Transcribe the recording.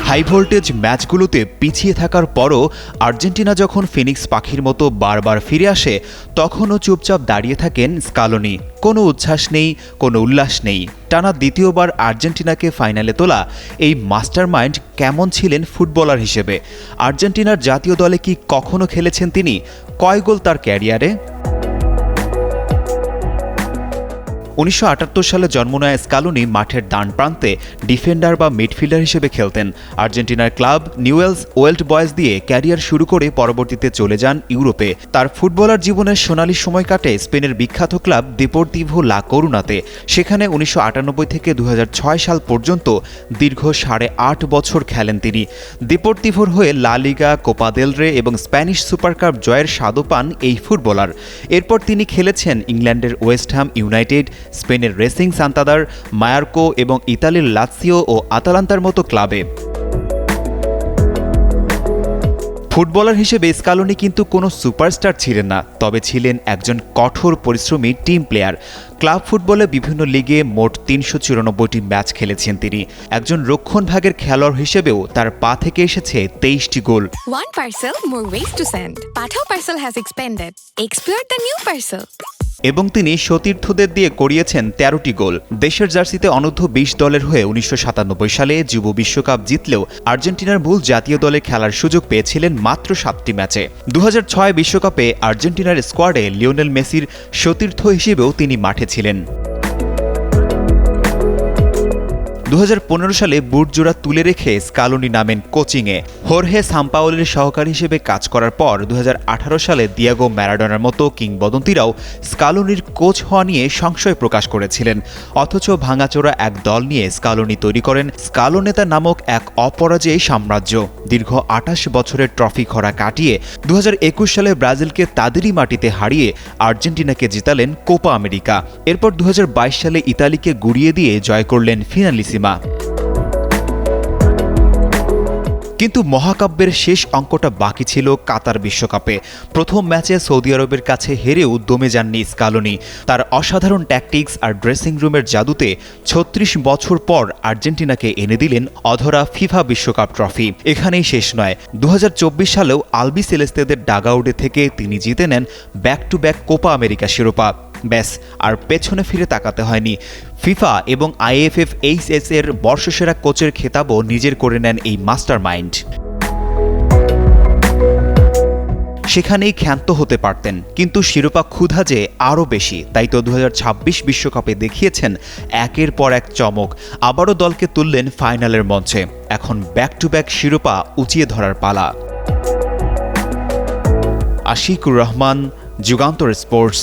High voltage ম্যাচগুলোতে পিছিয়ে থাকার পরও আর্জেন্টিনা যখন ফিনিক্স পাখির মতো বারবার ফিরে আসে তখনও চুপচাপ দাঁড়িয়ে থাকেন স্কালোনি। কোনো উচ্ছ্বাস নেই, কোনো উল্লাস নেই। টানা দ্বিতীয়বার আর্জেন্টিনাকে ফাইনালে তোলা এই মাস্টারমাইন্ড কেমন ছিলেন ফুটবলার হিসেবে? আর্জেন্টিনার জাতীয় দলে কি কখনো খেলেছেন তিনি? কয় গোল তার ক্যারিয়ারে? 1978 সালে জন্ম নেয়া স্কালোনি মাঠের ডান প্রান্তে ডিফেন্ডার বা মিডফিল্ডার হিসেবে খেলতেন। আর্জেন্টিনার ক্লাব নিউয়েলস ওল্ড বয়েজ দিয়ে ক্যারিয়ার শুরু করে পরবর্তীতে চলে যান ইউরোপে। তার ফুটবলার জীবনের সোনালী সময় কাটে স্পেনের বিখ্যাত ক্লাব দেপোর্তিভো লা করুনাতে। সেখানে 1998 থেকে 2006 সাল পর্যন্ত দীর্ঘ 8.5 বছর খেলেন তিনি। দেপোর্তিভোর হয়ে লা লিগা, কোপা দেল রে এবং স্প্যানিশ সুপার কাপ জয়ের স্বাদও পান এই ফুটবলার। এরপর তিনি খেলেছেন ইংল্যান্ডের ওয়েস্ট হ্যাম ইউনাইটেড, স্পেনের রেসিং সান্তাদার, মায়ার্কো এবং ইতালির লাৎসিও ও আতালান্তার মতো ক্লাবে। ফুটবলার হিসেবে স্কালোনি কিন্তু কোনো সুপারস্টার ছিলেন না, তবে ছিলেন একজন কঠোর পরিশ্রমী টিম প্লেয়ার। ক্লাব ফুটবলে বিভিন্ন লিগে মোট 394টি ম্যাচ খেলেছেন তিনি। একজন রক্ষণভাগের খেলোয়াড় হিসেবেও তার পা থেকে এসেছে 23টি গোল। One parcel, more ways to send. Pathao parcel has expanded. Explore the new parcel. এবং তিনি সতীর্থদের দিয়ে করিয়েছেন 13টি গোল। দেশের জার্সিতে অনূর্ধ্ব 20 দলের হয়ে 1997 সালে যুব বিশ্বকাপ জিতলেও আর্জেন্টিনার মূল জাতীয় দলে খেলার সুযোগ পেয়েছিলেন মাত্র 7টি ম্যাচে। 2006 বিশ্বকাপে আর্জেন্টিনার স্কোয়াডে লিওনেল মেসির সতীর্থ হিসেবেও তিনি মাঠে ছিলেন। 2015 সালে বুটজোড়া তুলে রেখে স্কালোনি নামেন কোচিংয়ে। হোর্হে সাম্পাওলির সহকারী হিসেবে কাজ করার পর 2018 সালে দিয়াগো ম্যারাডোনার মতো কিংবদন্তিরাও স্কালোনির কোচ হওয়া নিয়ে সংশয় প্রকাশ করেছিলেন। অথচ ভাঙাচোরা এক দল নিয়ে স্কালোনি তৈরি করেন স্কালোনেতা নামক এক অপরাজেয় সাম্রাজ্য। দীর্ঘ 28 বছরের ট্রফি খরা কাটিয়ে 2021 সালে ব্রাজিলকে তাদেরই মাটিতে হারিয়ে আর্জেন্টিনাকে জিতালেন কোপা আমেরিকা। এরপর 2022 সালে ইতালিকে গুড়িয়ে দিয়ে জয় করলেন ফিনালিসিমা। কিন্তু মহাকাব্যের শেষ অঙ্কটা বাকি ছিল কাতার বিশ্বকাপে। প্রথম ম্যাচে সৌদি আরবের কাছে হেরেও দমে যাননি স্কালোনি। তার অসাধারণ ট্যাকটিক্স আর ড্রেসিং রুমের জাদুতে 36 বছর পর আর্জেন্টিনাকে এনে দিলেন অধরা ফিফা বিশ্বকাপ ট্রফি। এখানেই শেষ নয়, 2024 সালেও আলবি সেলেস্তেদের ডাগআউটে থেকে তিনি জিতে নেন back to back Copa America শিরোপা। ব্যাস, আর পেছনে ফিরে তাকাতে হয়নি। ফিফা এবং IFFHS এর বর্ষসেরা কোচের খেতাবও নিজের করে নেন এই মাস্টার মাইন্ড। সেখানেই ক্ষান্ত হতে পারতেন, কিন্তু শিরোপা ক্ষুধা যে আরও বেশি। তাই তো 2026 বিশ্বকাপে দেখিয়েছেন একের পর এক চমক। আবারও দলকে তুললেন ফাইনালের মঞ্চে। এখন ব্যাক টু ব্যাক শিরোপা উঁচিয়ে ধরার পালা। আশিকুর রহমান, যুগান্তর স্পোর্টস।